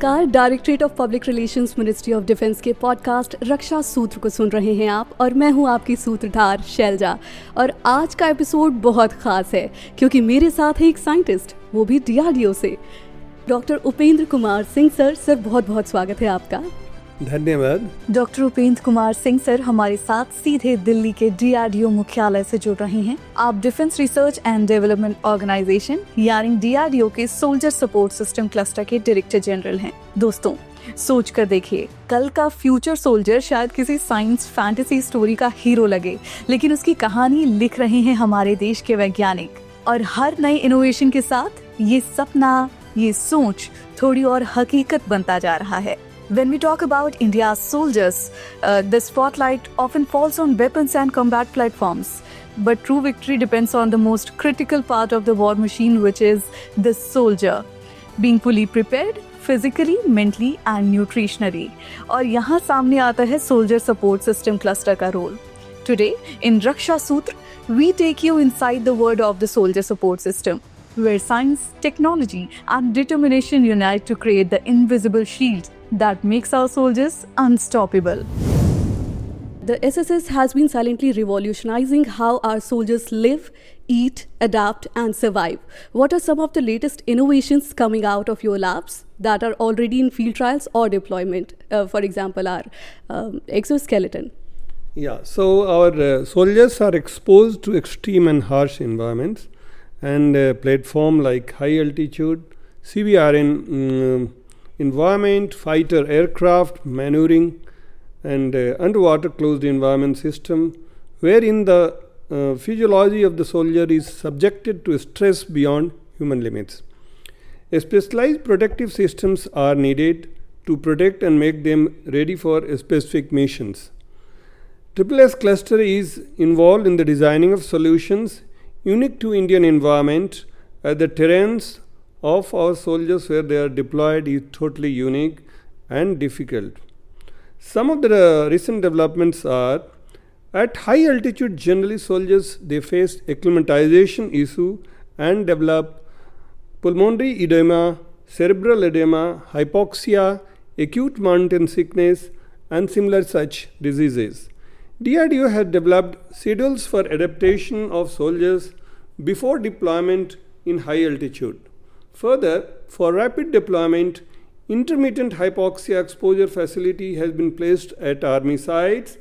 नमस्कार, directorate of public relations ministry of defence के podcast रक्षा सूत्र को सुन रहे हैं आप, और मैं हूं आपकी सूत्रधार शैलजा। और आज का एपिसोड बहुत खास है क्योंकि मेरे साथ है एक साइंटिस्ट, वो भी DRDO से, डॉक्टर उपेंद्र कुमार सिंह सर बहुत बहुत स्वागत है आपका। धन्यवाद। डॉक्टर उपेंद्र कुमार सिंह सर हमारे साथ सीधे दिल्ली के DRDO मुख्यालय से जुड़ रहे हैं। आप defence research and development organisation यानी DRDO के सोल्जर सपोर्ट सिस्टम क्लस्टर के डायरेक्टर जनरल हैं। दोस्तों, सोच कर देखिए, कल का फ्यूचर सोल्जर शायद किसी साइंस फैंटेसी स्टोरी का हीरो लगे, लेकिन उसकी कहानी लिख रहे हैं हमारे देश के वैज्ञानिक। और हर नए इनोवेशन के साथ ये सपना, ये सोच थोड़ी और हकीकत बनता जा रहा है। When we talk about India's soldiers, the spotlight often falls on weapons and combat platforms. But true victory depends on the most critical part of the war machine, which is the soldier. Being fully prepared, physically, mentally and nutritionally. और यहाँ सामने आता है soldier support system cluster का role. Today, in Raksha Sutra, we take you inside the world of the soldier support system, where science, technology and determination unite to create the invisible shield that makes our soldiers unstoppable. The SSS has been silently revolutionizing how our soldiers live, eat, adapt and survive. What are some of the latest innovations coming out of your labs that are already in field trials or deployment? For example, our exoskeleton. Yeah, so our soldiers are exposed to extreme and harsh environments, and platform like high altitude, CBRN environment, fighter aircraft, maneuvering, and underwater closed environment system, wherein the physiology of the soldier is subjected to stress beyond human limits. Specialized protective systems are needed to protect and make them ready for specific missions. SSS cluster is involved in the designing of solutions unique to Indian environment, as the terrains of our soldiers where they are deployed is totally unique and difficult. Some of the recent developments are, at high altitude generally soldiers they face acclimatization issue and develop pulmonary edema, cerebral edema, hypoxia, acute mountain sickness and similar such diseases. DRDO has developed schedules for adaptation of soldiers before deployment in high altitude. Further, for rapid deployment, intermittent hypoxia exposure facility has been placed at army sites,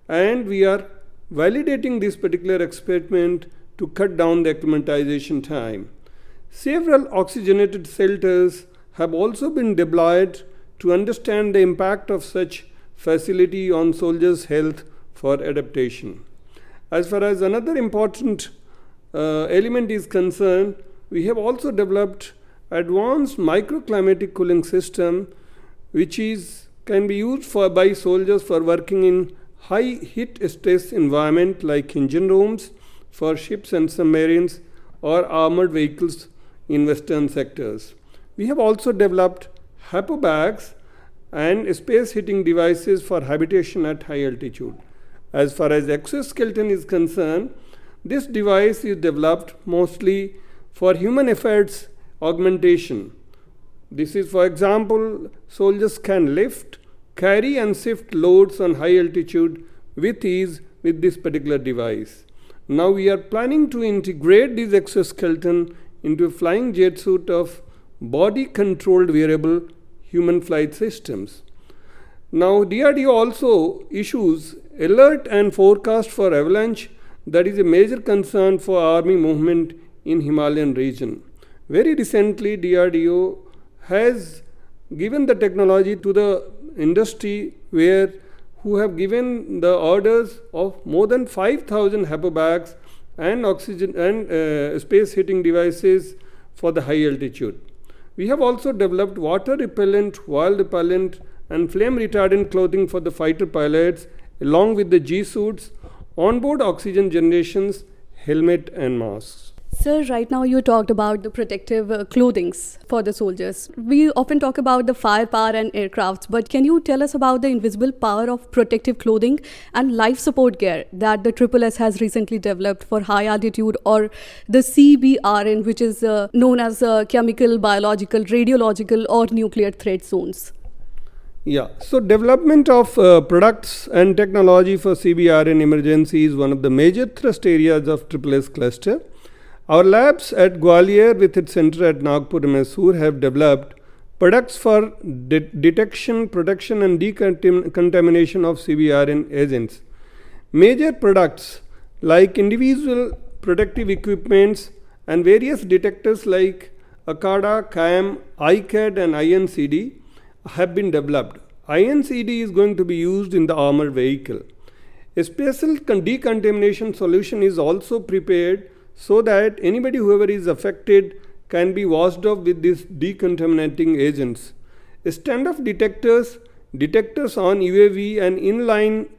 and we are validating this particular experiment to cut down the acclimatization time. Several oxygenated shelters have also been deployed to understand the impact of such facility on soldiers' health for adaptation. As far as another important element is concerned, we have also developed advanced microclimatic cooling system, which can be used by soldiers for working in high heat stress environment like engine rooms for ships and submarines or armored vehicles in western sectors. We have also developed hypobags and space heating devices for habitation at high altitude. As far as exoskeleton is concerned, this device is developed mostly for human efforts augmentation. This is, for example, soldiers can lift, carry and shift loads on high altitude with ease with this particular device. Now we are planning to integrate this exoskeleton into a flying jet suit of body controlled wearable human flight systems. Now DRDO also issues alert and forecast for avalanche, that is a major concern for army movement in Himalayan region. Very recently, DRDO has given the technology to the industry who have given the orders of more than 5,000 hypobags and oxygen and space heating devices for the high altitude. We have also developed water repellent, oil repellent and flame retardant clothing for the fighter pilots, along with the G suits, onboard oxygen generations, helmet and masks. Sir, right now you talked about the protective clothings for the soldiers. We often talk about the firepower and aircrafts, but can you tell us about the invisible power of protective clothing and life support gear that the SSS has recently developed for high altitude, or the CBRN, which is known as chemical, biological, radiological or nuclear threat zones? Yeah, so development of products and technology for CBRN emergency is one of the major thrust areas of SSS cluster. Our labs at Gwalior with its center at Nagpur, Mysore have developed products for detection, protection and decontamination of CBRN agents. Major products like individual protective equipments and various detectors like ACADA, CAM, ICAD and INCD have been developed. INCD is going to be used in the armored vehicle. A special decontamination solution is also prepared so that anybody whoever is affected can be washed off with these decontaminating agents. A standoff detectors on UAV and inline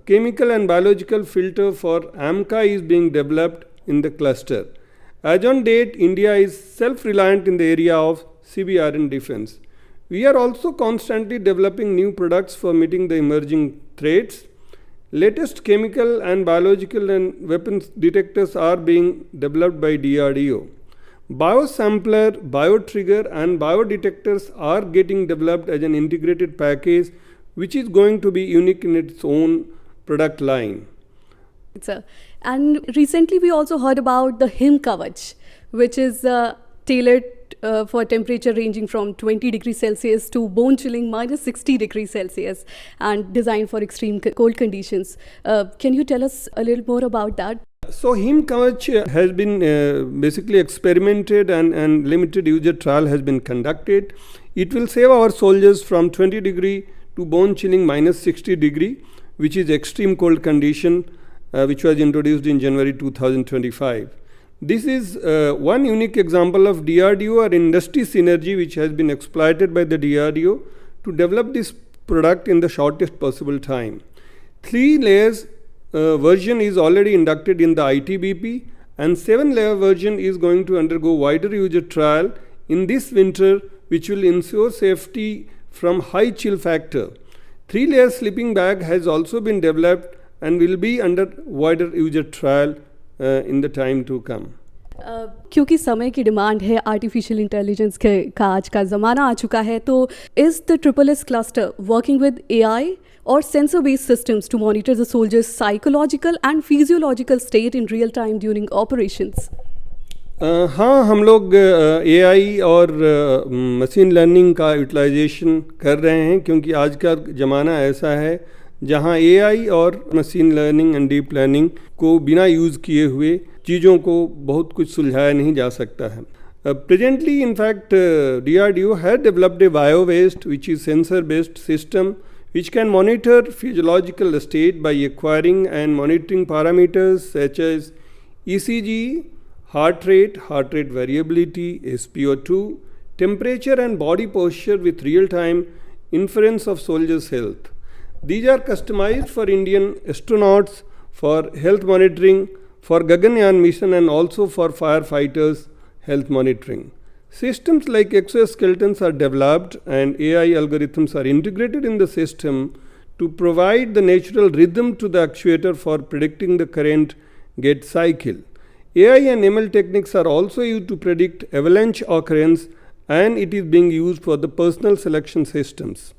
chemical and biological filter for AMCA is being developed in the cluster. As on date, India is self-reliant in the area of CBRN defense. We are also constantly developing new products for meeting the emerging threats. Latest chemical and biological and weapons detectors are being developed by DRDO. Biosampler, biotrigger and biodetectors are getting developed as an integrated package which is going to be unique in its own product line. Sir. And recently we also heard about the HimKavach, which is tailored for temperature ranging from 20 degrees Celsius to bone chilling minus 60 degrees Celsius and designed for extreme cold conditions. Can you tell us a little more about that? So HimKavach has been basically experimented and limited user trial has been conducted. It will save our soldiers from 20 degree to bone chilling minus 60 degree, which is extreme cold condition, which was introduced in January 2025. This is one unique example of DRDO or industry synergy which has been exploited by the DRDO to develop this product in the shortest possible time. 3 layers version is already inducted in the ITBP and 7-layer version is going to undergo wider user trial in this winter, which will ensure safety from high chill factor. 3-layer sleeping bag has also been developed and will be under wider user trial in the time to come. क्योंकि समय की demand है, artificial intelligence का आज का ज़माना आ चुका है, तो is the SSS cluster working with AI or sensor based systems to monitor the soldiers' psychological and physiological state in real time during operations? हाँ, हम लोग AI और मशीन लर्निंग का यूटिलाइजेशन कर रहे हैं, क्योंकि आज का ज़माना ऐसा है जहाँ AI और machine learning and deep learning को बिना यूज़ किए हुए चीज़ों को बहुत कुछ सुलझाया नहीं जा सकता है. Presently, in fact, DRDO has developed a bio-based, which is sensor-based system, which can monitor physiological state by acquiring and monitoring parameters such as ECG, heart rate variability, SpO2, temperature and body posture with real-time inference of soldiers' health. These are customized for Indian astronauts for health monitoring, for Gaganyaan mission and also for firefighters health monitoring. Systems like exoskeletons are developed and AI algorithms are integrated in the system to provide the natural rhythm to the actuator for predicting the current gate cycle. AI and ML techniques are also used to predict avalanche occurrence, and it is being used for the personal selection systems.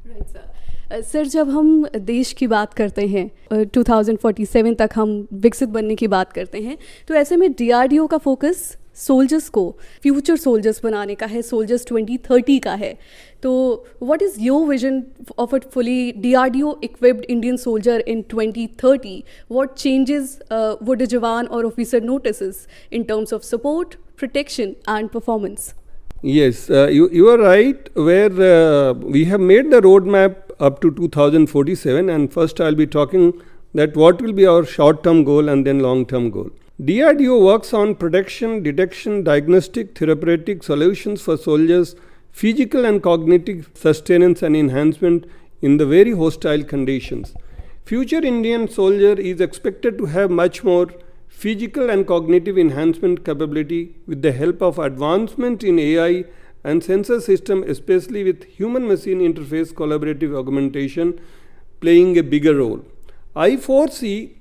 Right, sir. Sir, जब हम देश की बात करते हैं 2047 तक हम विकसित बनने की बात करते हैं, तो ऐसे में DRDO का फोकस सोल्जर्स को फ्यूचर सोल्जर्स बनाने का है, सोल्जर्स 2030 का है. तो what is your vision of a fully DRDO equipped Indian soldier in 2030? What changes would a jawan or officer notices in terms of support, protection and performance? Yes, you are right, where we have made the roadmap up to 2047, and first I'll be talking that what will be our short-term goal and then long-term goal. DRDO works on protection, detection, diagnostic, therapeutic solutions for soldiers, physical and cognitive sustenance and enhancement in the very hostile conditions. Future Indian soldier is expected to have much more physical and cognitive enhancement capability with the help of advancement in AI and sensor system, especially with human-machine interface collaborative augmentation playing a bigger role. I foresee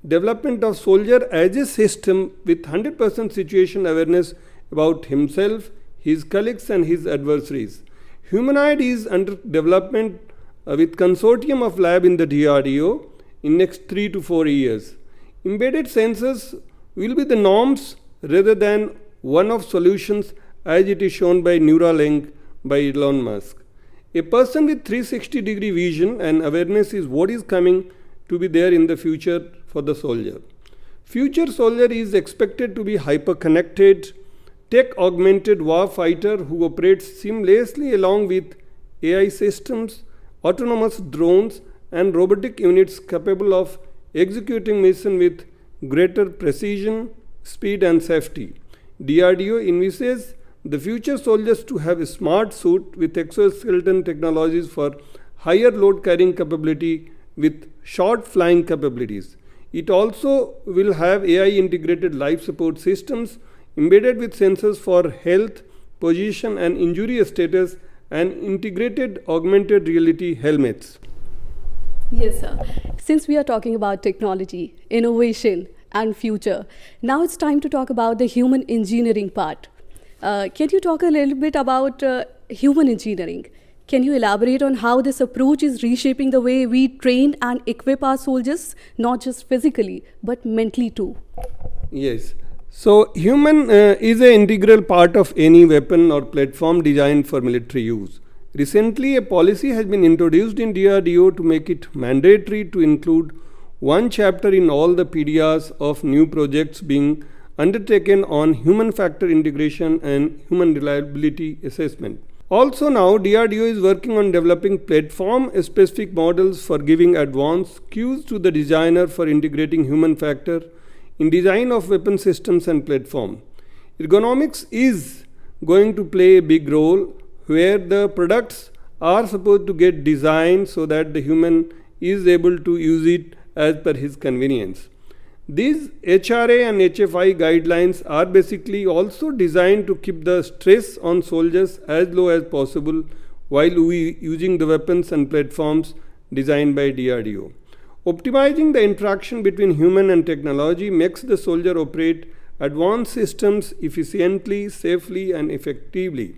development of soldier as a system with 100% situation awareness about himself, his colleagues and his adversaries. Humanoid is under development with consortium of lab in the DRDO in next 3 to 4 years. Embedded sensors will be the norms rather than one-off solutions as it is shown by Neuralink by Elon Musk. A person with 360-degree vision and awareness is what is coming to be there in the future for the soldier. Future soldier is expected to be hyper-connected, tech-augmented war fighter who operates seamlessly along with AI systems, autonomous drones and robotic units capable of executing mission with greater precision, speed and safety. DRDO envisages the future soldiers to have a smart suit with exoskeleton technologies for higher load carrying capability with short flying capabilities. It also will have AI integrated life support systems embedded with sensors for health, position and injury status and integrated augmented reality helmets. Yes, sir. Since we are talking about technology, innovation, and future, now it's time to talk about the human engineering part. Can you talk a little bit about human engineering? Can you elaborate on how this approach is reshaping the way we train and equip our soldiers, not just physically, but mentally too? Yes. So, human is an integral part of any weapon or platform designed for military use. Recently, a policy has been introduced in DRDO to make it mandatory to include one chapter in all the PDRs of new projects being undertaken on human factor integration and human reliability assessment. Also now, DRDO is working on developing platform-specific models for giving advanced cues to the designer for integrating human factor in design of weapon systems and platform. Ergonomics is going to play a big role where the products are supposed to get designed so that the human is able to use it as per his convenience. These HRA and HFI guidelines are basically also designed to keep the stress on soldiers as low as possible while using the weapons and platforms designed by DRDO. Optimizing the interaction between human and technology makes the soldier operate advanced systems efficiently, safely and effectively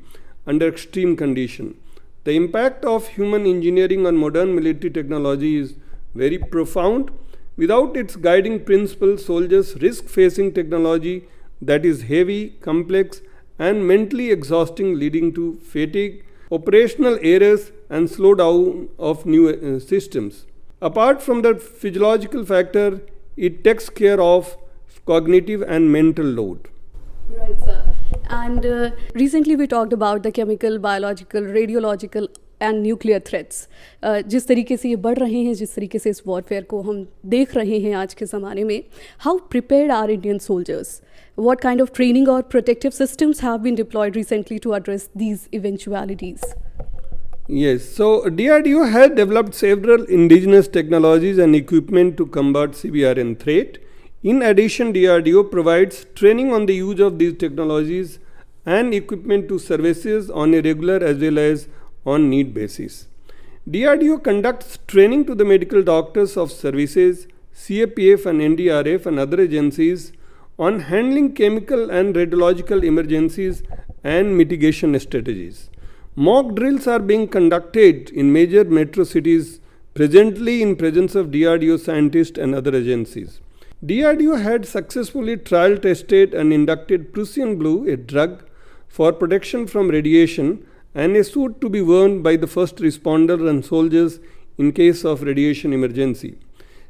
under extreme conditions. The impact of human engineering on modern military technology is very profound. Without its guiding principles, soldiers risk facing technology that is heavy, complex and mentally exhausting, leading to fatigue, operational errors and slowdown of new systems. Apart from the physiological factor, it takes care of cognitive and mental load. Right, sir. And recently we talked about the chemical, biological, radiological and nuclear threats जिस तरीके से ये बढ़ रहे हैं, जिस तरीके से इस वॉरफेयर को हम देख रहे हैं आज के ज़माने में, how prepared are Indian soldiers? What kind of training or protective systems have been deployed recently to address these eventualities? Yes, so DRDO has developed several indigenous technologies and equipment to combat CBRN threat. In addition, DRDO provides training on the use of these technologies and equipment to services on a regular as well as on need basis. DRDO conducts training to the medical doctors of services, CAPF and NDRF and other agencies on handling chemical and radiological emergencies and mitigation strategies. Mock drills are being conducted in major metro cities presently in presence of DRDO scientists and other agencies. DRDO had successfully trial tested and inducted Prussian blue, a drug for protection from radiation, and a suit to be worn by the first responders and soldiers in case of radiation emergency.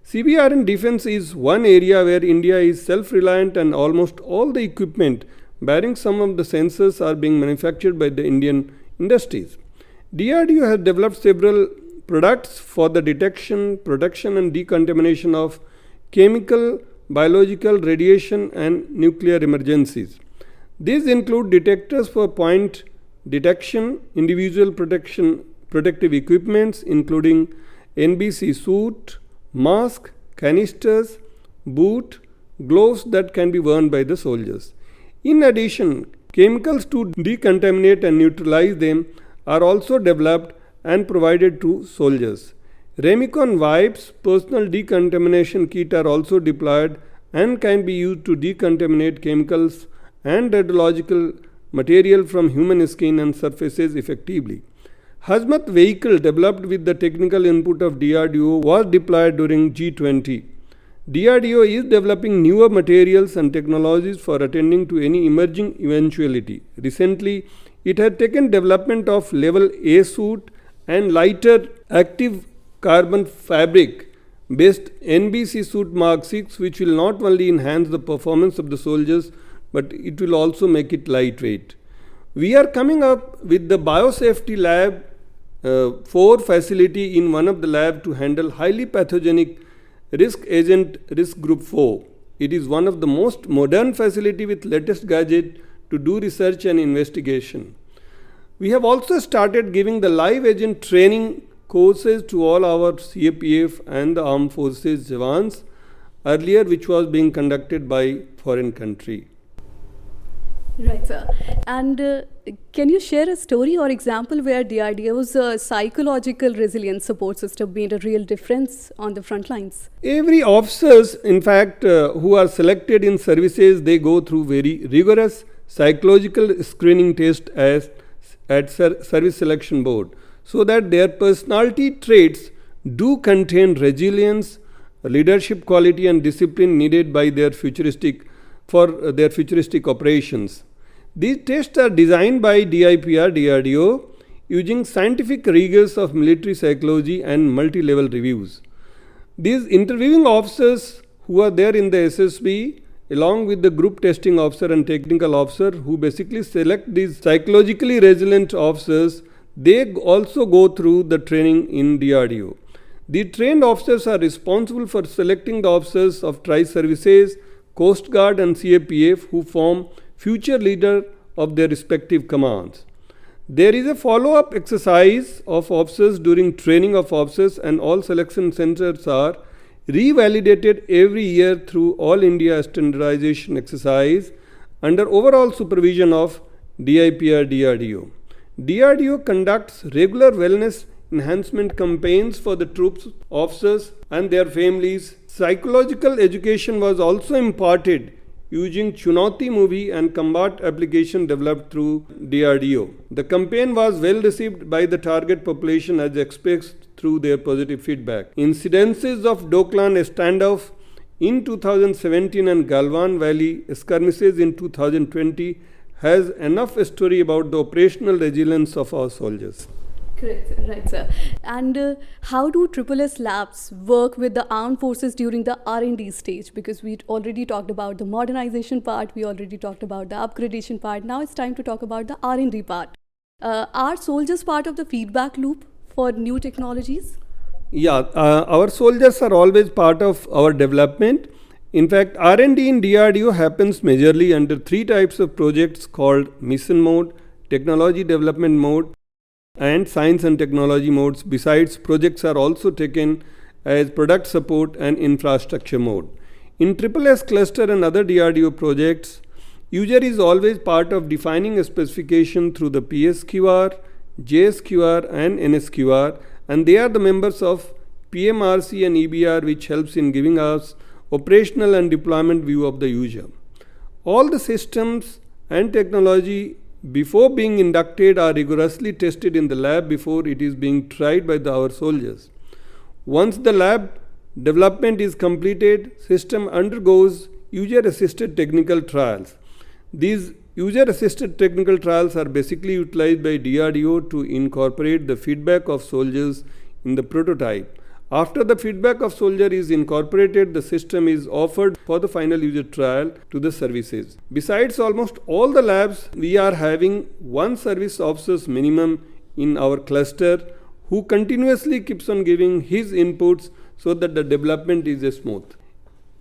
CBRN defense is one area where India is self-reliant and almost all the equipment bearing some of the sensors are being manufactured by the Indian industries. DRDO has developed several products for the detection, protection and decontamination of chemical, biological, radiation and nuclear emergencies. These include detectors for point detection, individual protective equipments including NBC suit, mask, canisters, boot, gloves that can be worn by the soldiers. In addition, chemicals to decontaminate and neutralize them are also developed and provided to soldiers. Remicon wipes, personal decontamination kit are also deployed and can be used to decontaminate chemicals and radiological material from human skin and surfaces effectively. Hazmat vehicle developed with the technical input of DRDO was deployed during G20. DRDO is developing newer materials and technologies for attending to any emerging eventuality. Recently, it has taken development of level A suit and lighter active carbon fabric based NBC suit Mark 6, which will not only enhance the performance of the soldiers but it will also make it lightweight. We are coming up with the biosafety lab 4 facility in one of the lab to handle highly pathogenic risk agent risk group 4. It is one of the most modern facility with latest gadget to do research and investigation. We have also started giving the live agent training courses to all our CAPF and the armed forces jawans earlier, which was being conducted by foreign country. Right, sir. And can you share a story or example where DRDO's psychological resilience support system made a real difference on the front lines? Every officers, in fact, who are selected in services, they go through very rigorous psychological screening test at service selection board, so that their personality traits do contain resilience, leadership quality and discipline needed by their futuristic operations. These tests are designed by DIPR DRDO using scientific rigors of military psychology and multi-level reviews. These interviewing officers who are there in the SSB, along with the group testing officer and technical officer who basically select these psychologically resilient officers, they also go through the training in DRDO. The trained officers are responsible for selecting the officers of tri-services, Coast Guard and CAPF who form future leader of their respective commands. There is a follow-up exercise of officers during training of officers, and all selection centers are revalidated every year through All India standardization exercise under overall supervision of DIPR DRDO. DRDO conducts regular wellness enhancement campaigns for the troops, officers and their families. Psychological education was also imparted using Chunauti movie and combat application developed through DRDO. The campaign was well received by the target population as expressed through their positive feedback. Incidences of Doklan standoff in 2017 and Galwan Valley skirmishes in 2020 has enough story about the operational resilience of our soldiers. Correct, right, sir. And how do SSS labs work with the armed forces during the R&D stage? Because we already talked about the modernization part, we already talked about the upgradation part. Now it's time to talk about the R&D part. Are soldiers part of the feedback loop for new technologies? Yeah, our soldiers are always part of our development. In fact, R&D in DRDO happens majorly under 3 types of projects called mission mode, technology development mode, and science and technology modes. Besides, projects are also taken as product support and infrastructure mode. In SSS cluster and other DRDO projects, user is always part of defining a specification through the PSQR, JSQR and NSQR, and they are the members of PMRC and EBR, which helps in giving us operational and deployment view of the user. All the systems and technology before being inducted are rigorously tested in the lab before it is being tried by our soldiers. Once the lab development is completed, system undergoes user-assisted technical trials. These user-assisted technical trials are basically utilized by DRDO to incorporate the feedback of soldiers in the prototype. After the feedback of soldier is incorporated, the system is offered for the final user trial to the services. Besides almost all the labs, we are having 1 service officers minimum in our cluster who continuously keeps on giving his inputs so that the development is smooth.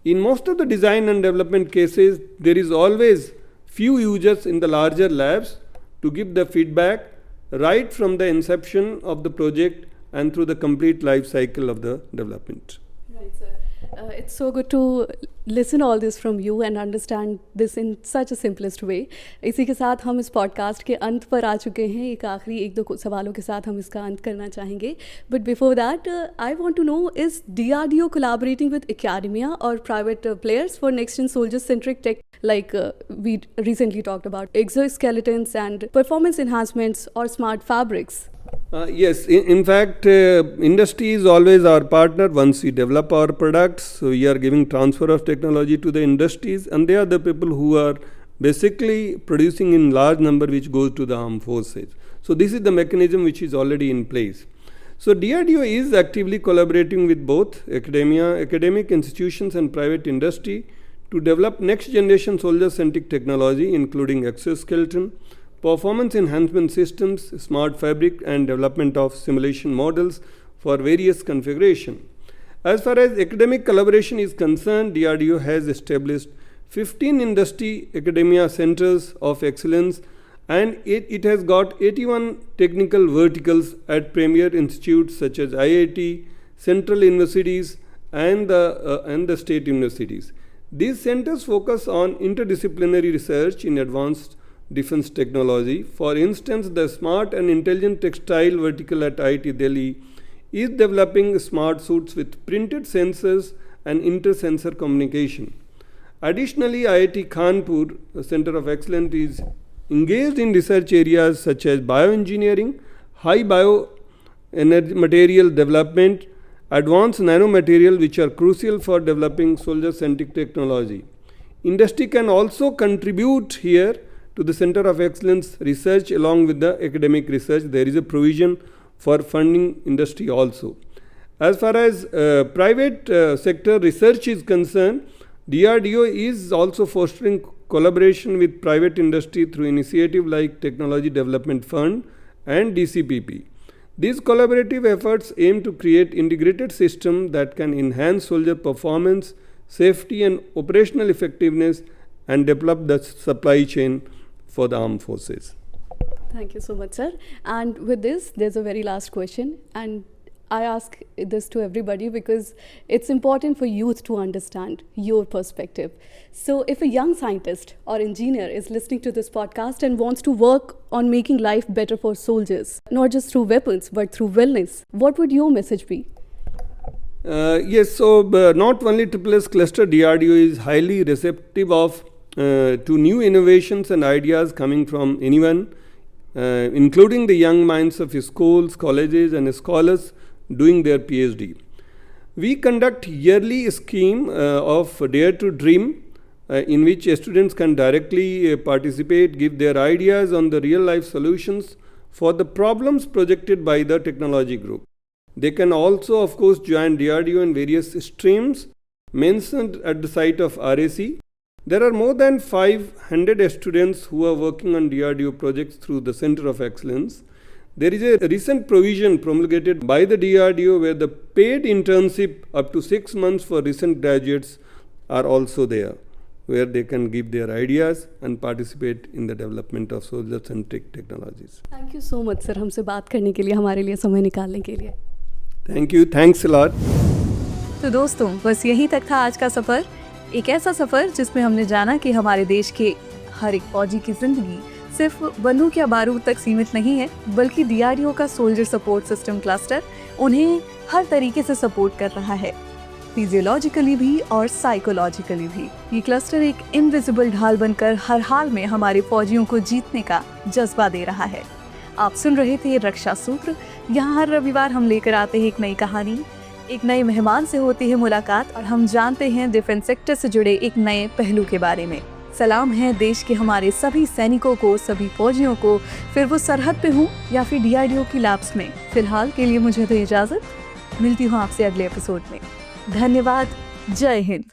In most of the design and development cases, there is always few users in the larger labs to give the feedback right from the inception of the project and through the complete life cycle of the development. Right, sir. It's so good to listen all this from you and understand this in such a simplest way. इसी के साथ हम इस podcast के अंत पर आ चुके हैं. एक आखिरी एक दो सवालों के साथ हम इसका अंत करना चाहेंगे. But before that, I want to know, is DRDO collaborating with academia or private players for next-gen soldier-centric tech, like we recently talked about exoskeletons and performance enhancements or smart fabrics? Yes, in fact, industry is always our partner once we develop our products. So we are giving transfer of technology to the industries, and they are the people who are basically producing in large number, which goes to the armed forces. So this is the mechanism which is already in place. So DRDO is actively collaborating with both academic institutions and private industry to develop next generation soldier-centric technology, including exoskeleton, performance enhancement systems, smart fabric, and development of simulation models for various configuration. As far as academic collaboration is concerned, DRDO has established 15 industry academia centers of excellence, and it has got 81 technical verticals at premier institutes such as IIT, central universities, and the state universities. These centers focus on interdisciplinary research in advanced defense technology. For instance, the smart and intelligent textile vertical at IIT Delhi is developing smart suits with printed sensors and inter-sensor communication. Additionally, IIT Kanpur, the Center of Excellence, is engaged in research areas such as bioengineering, high material development, advanced nanomaterial, which are crucial for developing soldier-centric technology. Industry can also contribute here to the Center of Excellence research along with the academic research. There is a provision for funding industry also. As far as private sector research is concerned, DRDO is also fostering collaboration with private industry through initiative like Technology Development Fund and DCPP. These collaborative efforts aim to create integrated system that can enhance soldier performance, safety, and operational effectiveness, and develop the supply chain for the armed forces. Thank you so much, sir. And with this, there's a very last question, and I ask this to everybody because it's important for youth to understand your perspective. So if a young scientist or engineer is listening to this podcast and wants to work on making life better for soldiers, not just through weapons, but through wellness, what would your message be? Yes, so not only SSS cluster, DRDO is highly receptive to new innovations and ideas coming from anyone, including the young minds of schools, colleges, and scholars doing their PhD. We conduct yearly scheme of Dare to Dream, in which students can directly participate, give their ideas on the real life solutions for the problems projected by the technology group. They can also, of course, join DRDO in various streams mentioned at the site of RAC. There are more than 500 students who are working on DRDO projects through the Center of Excellence. There is a recent provision promulgated by the DRDO where the paid internship up to 6 months for recent graduates are also there, where they can give their ideas and participate in the development of soldier-centric technologies. Thank you so much, sir, हमसे बात करने के लिए, हमारे लिए समय निकालने के लिए. Thank you. Thanks a lot. तो दोस्तों, बस यही तक था आज का सफ़र. एक ऐसा सफ़र जिसमें हमने जाना कि हमारे देश के हर एक फौजी की जिंदगी सिर्फ बंदूक या बारूद तक सीमित नहीं है, बल्कि DRDO का सोल्जर सपोर्ट सिस्टम क्लस्टर उन्हें हर तरीके से सपोर्ट कर रहा है, फिजियोलॉजिकली भी और साइकोलॉजिकली भी. ये क्लस्टर एक इनविजिबल ढाल बनकर हर हाल में हमारे फौजियों को जीतने का जज्बा दे रहा है. आप सुन रहे थे रक्षा सूत्र. यहाँ हर रविवार हम लेकर आते हैं एक नई कहानी, एक नए मेहमान से होती है मुलाकात और हम जानते हैं डिफेंस सेक्टर से जुड़े एक नए पहलू के बारे में. सलाम है देश के हमारे सभी सैनिकों को, सभी फौजियों को, फिर वो सरहद पे हूँ या फिर DRDO की लैब्स में. फिलहाल के लिए मुझे दो इजाज़त. मिलती हूँ आपसे अगले एपिसोड में. धन्यवाद. जय हिंद.